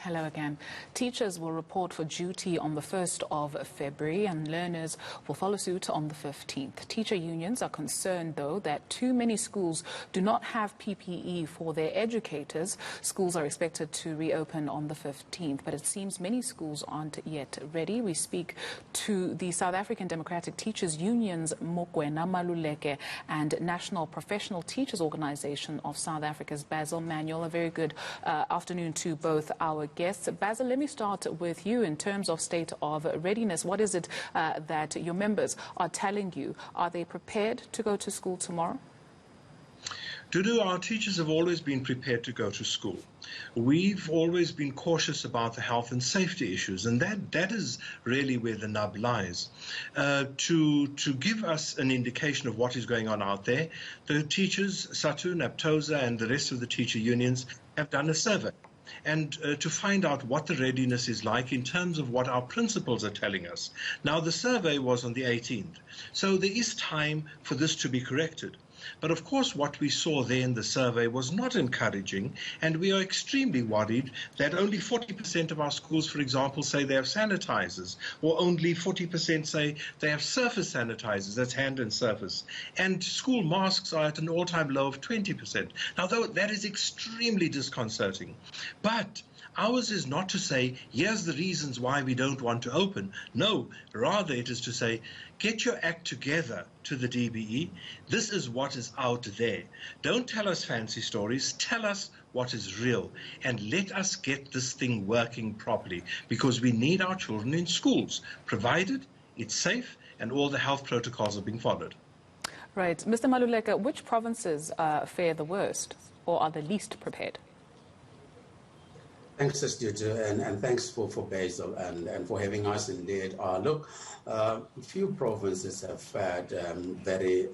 Hello again. Teachers will report for duty on the 1st of February and learners will follow suit on the 15th. Teacher unions are concerned, though, that too many schools do not have PPE for their educators. Schools are expected to reopen on the 15th, but it seems many schools aren't yet ready. We speak to the South African Democratic Teachers Unions, Mokwena Maluleke, and National Professional Teachers Organization of South Africa's Basil Manuel. A very good afternoon to both our guests. Basil, let me start with you in terms of state of readiness. What is it that your members are telling you? Are they prepared to go to school tomorrow? Dudu, our teachers have always been prepared to go to school. We've always been cautious about the health and safety issues, and that is really where the nub lies. To give us an indication of what is going on out there, the teachers, SATU, NAPTOSA, and the rest of the teacher unions have done a survey. And to find out what the readiness is like in terms of what our principals are telling us. Now, the survey was on the 18th, so there is time for this to be corrected. But of course, what we saw there in the survey was not encouraging, and we are extremely worried that only 40% of our schools, for example, say they have sanitizers, or only 40% say they have surface sanitizers, that's hand and surface. And school masks are at an all-time low of 20%. Now, though, that is extremely disconcerting. But ours is not to say, here's the reasons why we don't want to open. No, rather it is to say, get your act together to the DBE. This is what is out there. Don't tell us fancy stories. Tell us what is real. And let us get this thing working properly, because we need our children in schools, provided it's safe and all the health protocols are being followed. Right. Mr. Maluleke, which provinces fare the worst or are the least prepared? Thanks, Studio, and thanks for Basil and for having us indeed. Look, few provinces have fared very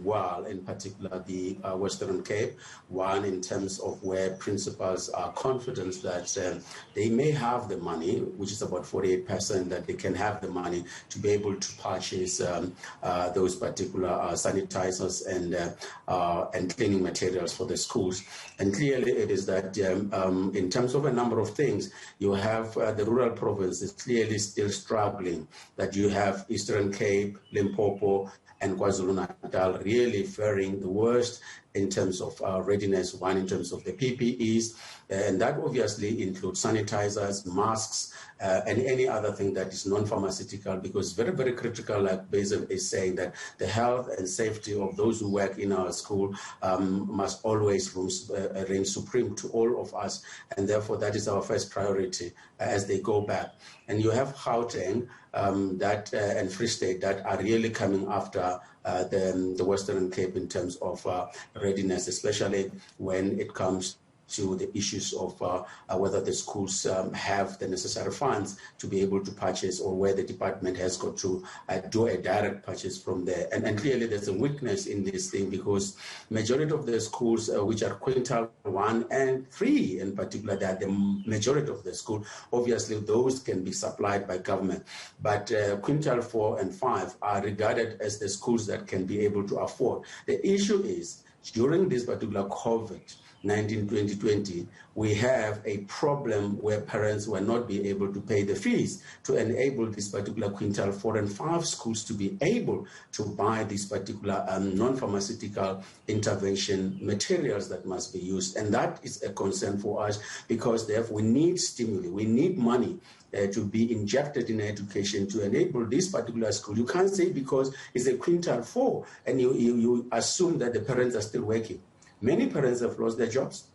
well, in particular the Western Cape, one in terms of where principals are confident that they may have the money, which is about 48%, that they can have the money to be able to purchase those particular sanitizers and cleaning materials for the schools. And clearly it is that in terms of a number of things, you have the rural provinces clearly still struggling, that you have Eastern Cape, Limpopo, and KwaZulu-Natal really faring the worst in terms of readiness, one in terms of the PPEs, and that obviously includes sanitizers, masks, and any other thing that is non-pharmaceutical, because very, very critical, like Basil is saying, that the health and safety of those who work in our school must always reign supreme to all of us, and therefore that is our first priority as they go back. And you have Gauteng and Free State that are really coming after the Western Cape in terms of readiness, especially when it comes to the issues of whether the schools have the necessary funds to be able to purchase, or where the department has got to do a direct purchase from there. And clearly there's a weakness in this thing, because majority of the schools which are quintile 1 and 3 in particular, that the majority of the school, obviously those can be supplied by government. But quintile 4 and 5 are regarded as the schools that can be able to afford. The issue is, during this particular COVID-19-2020, we have a problem where parents will not be able to pay the fees to enable this particular quintile 4 and 5 schools to be able to buy these particular non-pharmaceutical intervention materials that must be used. And that is a concern for us, because therefore we need stimuli, we need money to be injected in education to enable this particular school. You can't say because it's a quintile 4 and you assume that the parents are still working. Many parents have lost their jobs.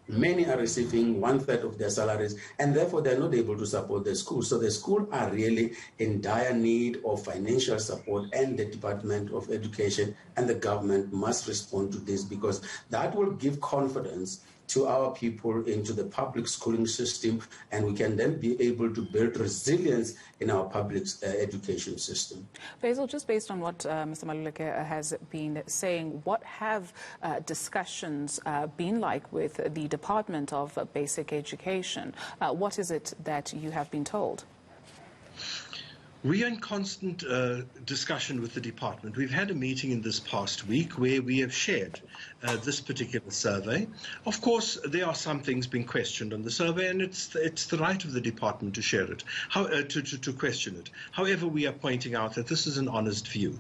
Many are receiving 1/3 of their salaries, and therefore they're not able to support the school. So the school are really in dire need of financial support, and the Department of Education and the government must respond to this, because that will give confidence to our people into the public schooling system, and we can then be able to build resilience in our public education system. Basil, just based on what Mr. Maluleke has been saying, what have discussions been like with the Department of Basic Education? What is it that you have been told? We are in constant discussion with the department. We've had a meeting in this past week where we have shared this particular survey. Of course, there are some things being questioned on the survey, and it's the right of the department to share it, to question it. However, we are pointing out that this is an honest view.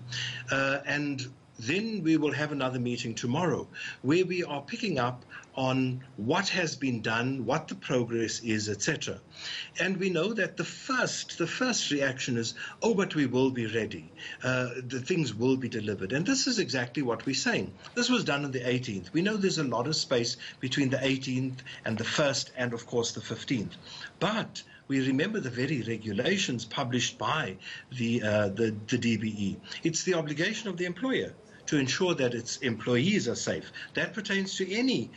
And then we will have another meeting tomorrow where we are picking up on what has been done, what the progress is, etc. And we know that the first reaction is, oh, but we will be ready. The things will be delivered. And this is exactly what we're saying. This was done on the 18th. We know there's a lot of space between the 18th and the 1st and, of course, the 15th. But we remember the very regulations published by the DBE. It's the obligation of the employer to ensure that its employees are safe. That pertains to any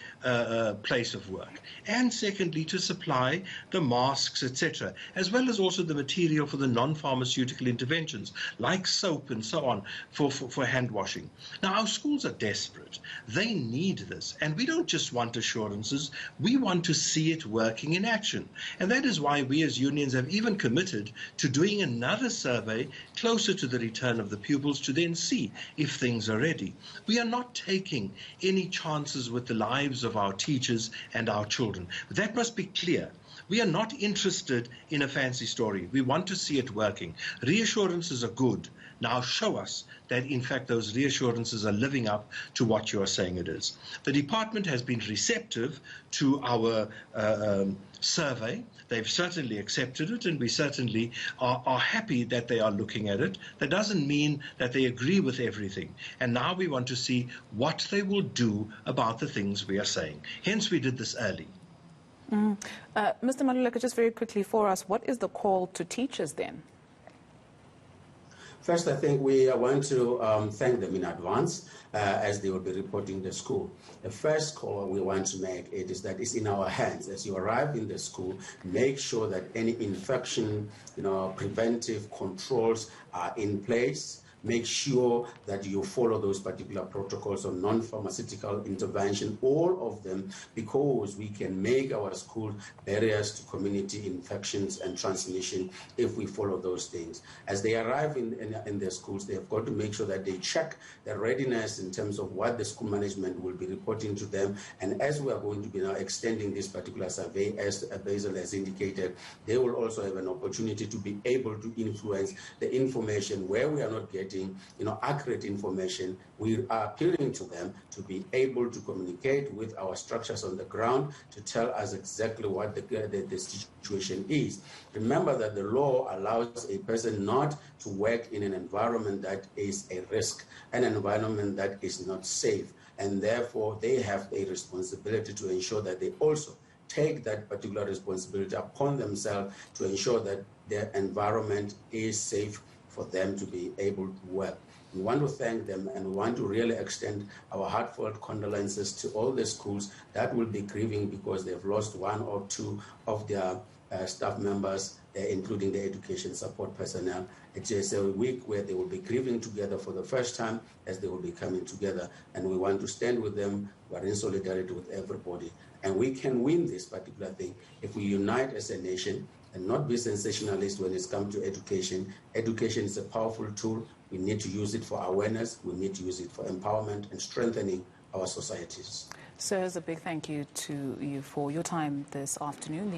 place of work. And secondly, to supply the masks, etc., as well as also the material for the non-pharmaceutical interventions, like soap and so on, for hand washing. Now, our schools are desperate. They need this. And we don't just want assurances. We want to see it working in action. And that is why we as unions have even committed to doing another survey closer to the return of the pupils to then see if things are ready. We are not taking any chances with the lives of our teachers and our children. That must be clear. We are not interested in a fancy story. We want to see it working. Reassurances are good. Now show us that, in fact, those reassurances are living up to what you are saying it is. The department has been receptive to our survey. They've certainly accepted it, and we certainly are happy that they are looking at it. That doesn't mean that they agree with everything. And now we want to see what they will do about the things we are saying. Hence, we did this early. Mr. Maluleka, just very quickly for us, what is the call to teachers then? First, I think we want to thank them in advance as they will be reporting the school. The first call we want to make is that it's in our hands. As you arrive in the school, make sure that any infection, preventive controls are in place. Make sure that you follow those particular protocols on non-pharmaceutical intervention, all of them, because we can make our school barriers to community infections and transmission if we follow those things. As they arrive in their schools, they have got to make sure that they check their readiness in terms of what the school management will be reporting to them. And as we are going to be now extending this particular survey, as Basil has indicated, they will also have an opportunity to be able to influence the information where we are not getting accurate information. We are appealing to them to be able to communicate with our structures on the ground to tell us exactly what the situation is. Remember that the law allows a person not to work in an environment that is a risk, an environment that is not safe, and therefore they have a responsibility to ensure that they also take that particular responsibility upon themselves to ensure that their environment is safe for them to be able to work. We want to thank them, and we want to really extend our heartfelt condolences to all the schools that will be grieving because they've lost one or two of their staff members, including the education support personnel. It is a week where they will be grieving together for the first time as they will be coming together, and we want to stand with them. We are in solidarity with everybody, and we can win this particular thing if we unite as a nation and not be sensationalist when it's come to education. Education is a powerful tool. We need to use it for awareness. We need to use it for empowerment and strengthening our societies. Sirs, a big thank you to you for your time this afternoon.